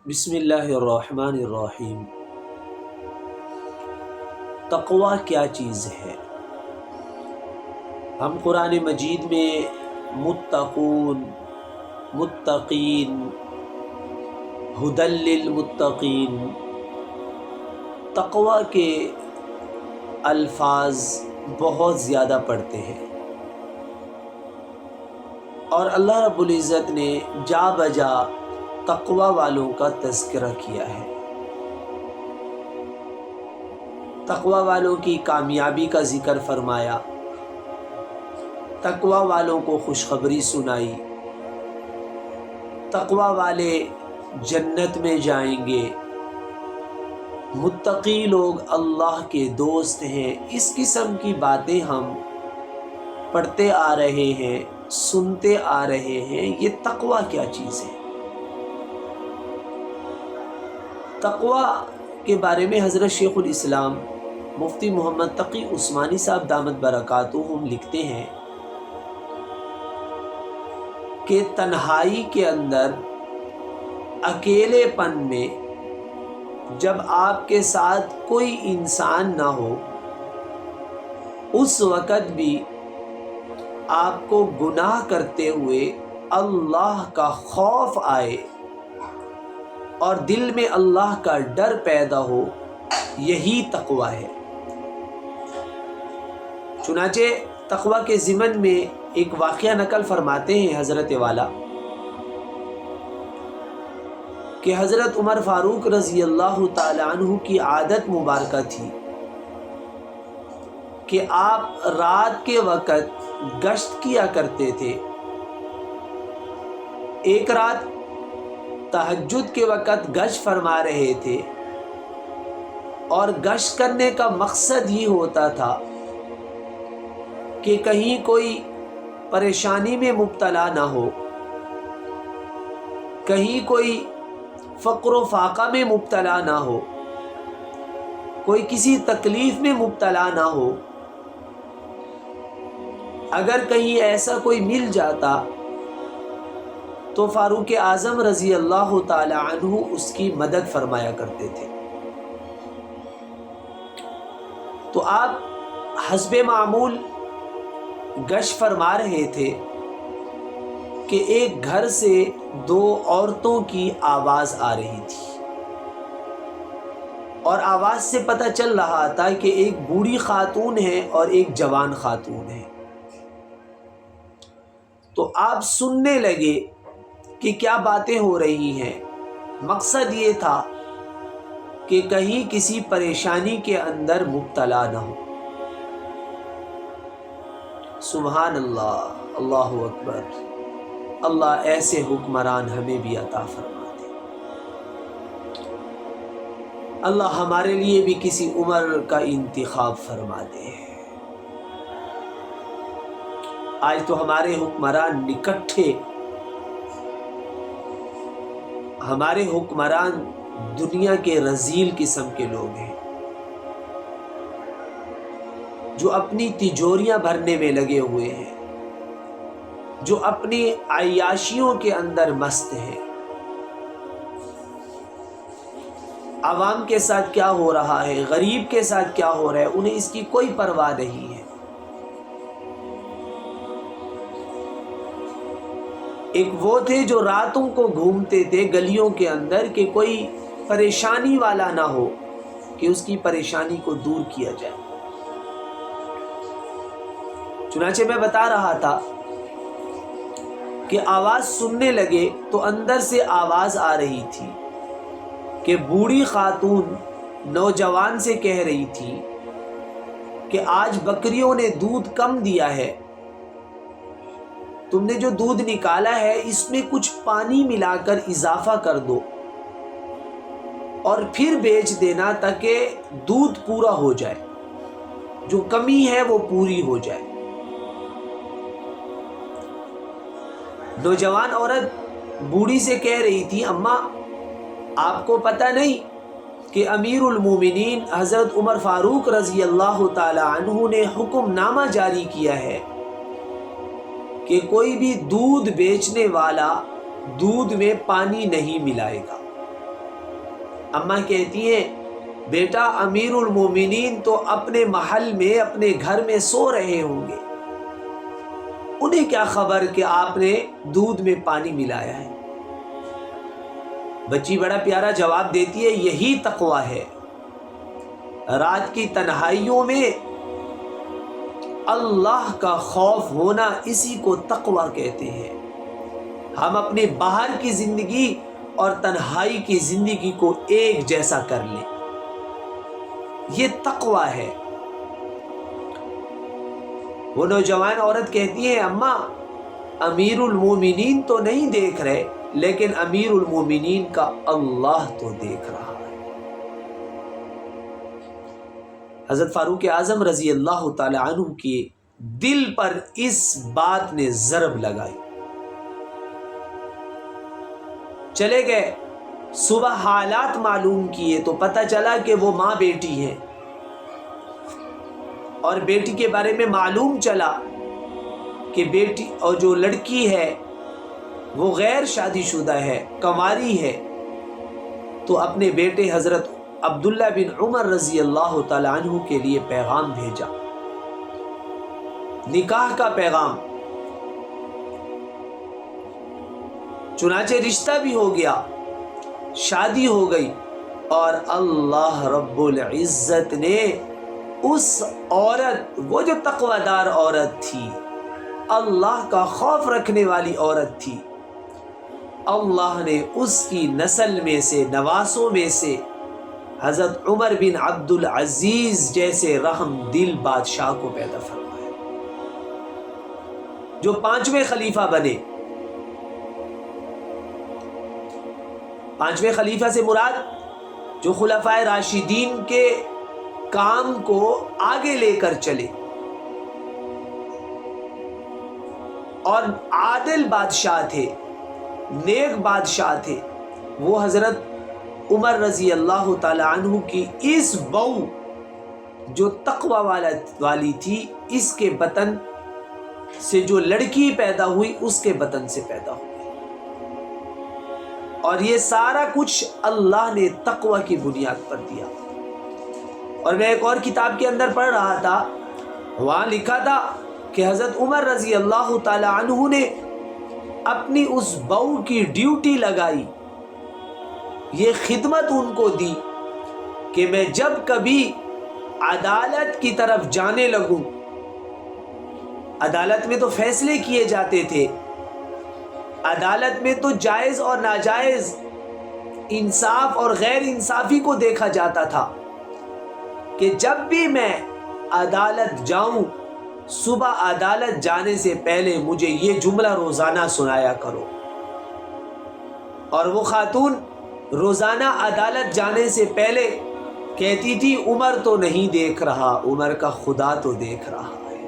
بسم اللہ الرحمن الرحیم۔ تقوی کیا چیز ہے؟ ہم قرآن مجید میں متقون، متقین، ہدی للمتقین، تقوی کے الفاظ بہت زیادہ پڑھتے ہیں، اور اللہ رب العزت نے جا بجا تقوی والوں کا تذکرہ کیا ہے، تقوی والوں کی کامیابی کا ذکر فرمایا، تقوی والوں کو خوشخبری سنائی، تقوی والے جنت میں جائیں گے، متقی لوگ اللہ کے دوست ہیں۔ اس قسم کی باتیں ہم پڑھتے آ رہے ہیں، سنتے آ رہے ہیں۔ یہ تقوی کیا چیز ہے؟ تقوی کے بارے میں حضرت شیخ الاسلام مفتی محمد تقی عثمانی صاحب دامت برکاتہم لکھتے ہیں کہ تنہائی کے اندر، اکیلے پن میں، جب آپ کے ساتھ کوئی انسان نہ ہو، اس وقت بھی آپ کو گناہ کرتے ہوئے اللہ کا خوف آئے اور دل میں اللہ کا ڈر پیدا ہو، یہی تقوی ہے۔ چنانچہ تقوی کے ضمن میں ایک واقعہ نقل فرماتے ہیں حضرت والا کہ حضرت عمر فاروق رضی اللہ تعالی عنہ کی عادت مبارکہ تھی کہ آپ رات کے وقت گشت کیا کرتے تھے۔ ایک رات تہجد کے وقت گشت فرما رہے تھے، اور گشت کرنے کا مقصد ہی ہوتا تھا کہ کہیں کوئی پریشانی میں مبتلا نہ ہو، کہیں کوئی فقر و فاقہ میں مبتلا نہ ہو، کوئی کسی تکلیف میں مبتلا نہ ہو۔ اگر کہیں ایسا کوئی مل جاتا تو فاروق اعظم رضی اللہ تعالی عنہ اس کی مدد فرمایا کرتے تھے۔ تو آپ حسب معمول گشت فرما رہے تھے کہ ایک گھر سے دو عورتوں کی آواز آ رہی تھی، اور آواز سے پتہ چل رہا تھا کہ ایک بوڑھی خاتون ہے اور ایک جوان خاتون ہے۔ تو آپ سننے لگے کہ کیا باتیں ہو رہی ہیں۔ مقصد یہ تھا کہ کہیں کسی پریشانی کے اندر مبتلا نہ ہو۔ سبحان اللہ، اللہ اکبر۔ اللہ ایسے حکمران ہمیں بھی عطا فرما دے۔ اللہ ہمارے لیے بھی کسی عمر کا انتخاب فرما دے۔ آج تو ہمارے حکمران نکٹھے، ہمارے حکمران دنیا کے رذیل قسم کے لوگ ہیں، جو اپنی تجوریاں بھرنے میں لگے ہوئے ہیں، جو اپنی عیاشیوں کے اندر مست ہیں۔ عوام کے ساتھ کیا ہو رہا ہے، غریب کے ساتھ کیا ہو رہا ہے، انہیں اس کی کوئی پرواہ نہیں ہے۔ ایک وہ تھے جو راتوں کو گھومتے تھے گلیوں کے اندر کہ کوئی پریشانی والا نہ ہو، کہ اس کی پریشانی کو دور کیا جائے۔ چنانچہ میں بتا رہا تھا کہ آواز سننے لگے تو اندر سے آواز آ رہی تھی کہ بوڑھی خاتون نوجوان سے کہہ رہی تھی کہ آج بکریوں نے دودھ کم دیا ہے، تم نے جو دودھ نکالا ہے اس میں کچھ پانی ملا کر اضافہ کر دو اور پھر بیچ دینا تاکہ دودھ پورا ہو جائے، جو کمی ہے وہ پوری ہو جائے۔ نوجوان عورت بوڑھی سے کہہ رہی تھی، اماں آپ کو پتہ نہیں کہ امیر المومنین حضرت عمر فاروق رضی اللہ تعالی عنہ نے حکم نامہ جاری کیا ہے کہ کوئی بھی دودھ بیچنے والا دودھ میں پانی نہیں ملائے گا۔ اماں کہتی ہیں بیٹا امیر المومنین تو اپنے محل میں اپنے گھر میں سو رہے ہوں گے، انہیں کیا خبر کہ آپ نے دودھ میں پانی ملایا ہے۔ بچی بڑا پیارا جواب دیتی ہے یہی تقویٰ ہے۔ رات کی تنہائیوں میں اللہ کا خوف ہونا، اسی کو تقویٰ کہتے ہیں۔ ہم اپنے باہر کی زندگی اور تنہائی کی زندگی کو ایک جیسا کر لیں، یہ تقویٰ ہے۔ وہ نوجوان عورت کہتی ہے اماں امیر المومنین تو نہیں دیکھ رہے، لیکن امیر المومنین کا اللہ تو دیکھ رہا ہے۔ حضرت فاروق اعظم رضی اللہ تعالی عنہ کے دل پر اس بات نے ضرب لگائی۔ چلے گئے، صبح حالات معلوم کیے تو پتہ چلا کہ وہ ماں بیٹی ہیں، اور بیٹی کے بارے میں معلوم چلا کہ بیٹی اور جو لڑکی ہے وہ غیر شادی شدہ ہے، کنواری ہے۔ تو اپنے بیٹے حضرت عبداللہ بن عمر رضی اللہ تعالی عنہ کے لیے پیغام بھیجا، نکاح کا پیغام۔ چنانچہ رشتہ بھی ہو گیا، شادی ہو گئی، اور اللہ رب العزت نے اس عورت، وہ جو تقوی دار عورت تھی، اللہ کا خوف رکھنے والی عورت تھی، اللہ نے اس کی نسل میں سے، نواسوں میں سے حضرت عمر بن عبد العزیز جیسے رحم دل بادشاہ کو پیدا فرمایا، جو 5ویں خلیفہ بنے۔ 5ویں خلیفہ سے مراد جو خلفائے راشدین کے کام کو آگے لے کر چلے اور عادل بادشاہ تھے، نیک بادشاہ تھے، وہ حضرت عمر رضی اللہ تعالی عنہ کی اس بہو جو تقوی والی تھی، اس کے بطن سے جو لڑکی پیدا ہوئی اس کے بطن سے پیدا ہوئی، اور یہ سارا کچھ اللہ نے تقوی کی بنیاد پر دیا۔ اور میں ایک اور کتاب کے اندر پڑھ رہا تھا، وہاں لکھا تھا کہ حضرت عمر رضی اللہ تعالی عنہ نے اپنی اس بہو کی ڈیوٹی لگائی، یہ خدمت ان کو دی کہ میں جب کبھی عدالت کی طرف جانے لگوں، عدالت میں تو فیصلے کیے جاتے تھے، عدالت میں تو جائز اور ناجائز، انصاف اور غیر انصافی کو دیکھا جاتا تھا، کہ جب بھی میں عدالت جاؤں، صبح عدالت جانے سے پہلے مجھے یہ جملہ روزانہ سنایا کرو۔ اور وہ خاتون روزانہ عدالت جانے سے پہلے کہتی تھی عمر تو نہیں دیکھ رہا، عمر کا خدا تو دیکھ رہا ہے،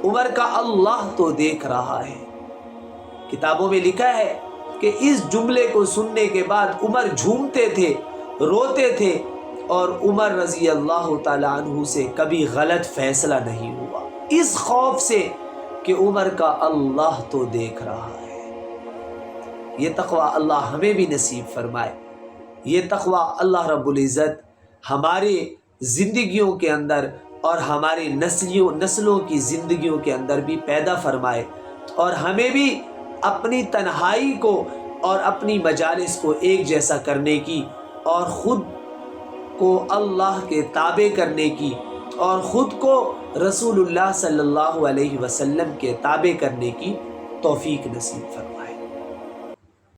عمر کا اللہ تو دیکھ رہا ہے۔ کتابوں میں لکھا ہے کہ اس جملے کو سننے کے بعد عمر جھومتے تھے، روتے تھے، اور عمر رضی اللہ تعالی عنہ سے کبھی غلط فیصلہ نہیں ہوا، اس خوف سے کہ عمر کا اللہ تو دیکھ رہا ہے۔ یہ تقوی اللہ ہمیں بھی نصیب فرمائے، یہ تقوی اللہ رب العزت ہمارے زندگیوں کے اندر اور ہمارے نسلوں کی زندگیوں کے اندر بھی پیدا فرمائے، اور ہمیں بھی اپنی تنہائی کو اور اپنی مجالس کو ایک جیسا کرنے کی، اور خود کو اللہ کے تابع کرنے کی، اور خود کو رسول اللہ صلی اللہ علیہ وسلم کے تابع کرنے کی توفیق نصیب فرمائے۔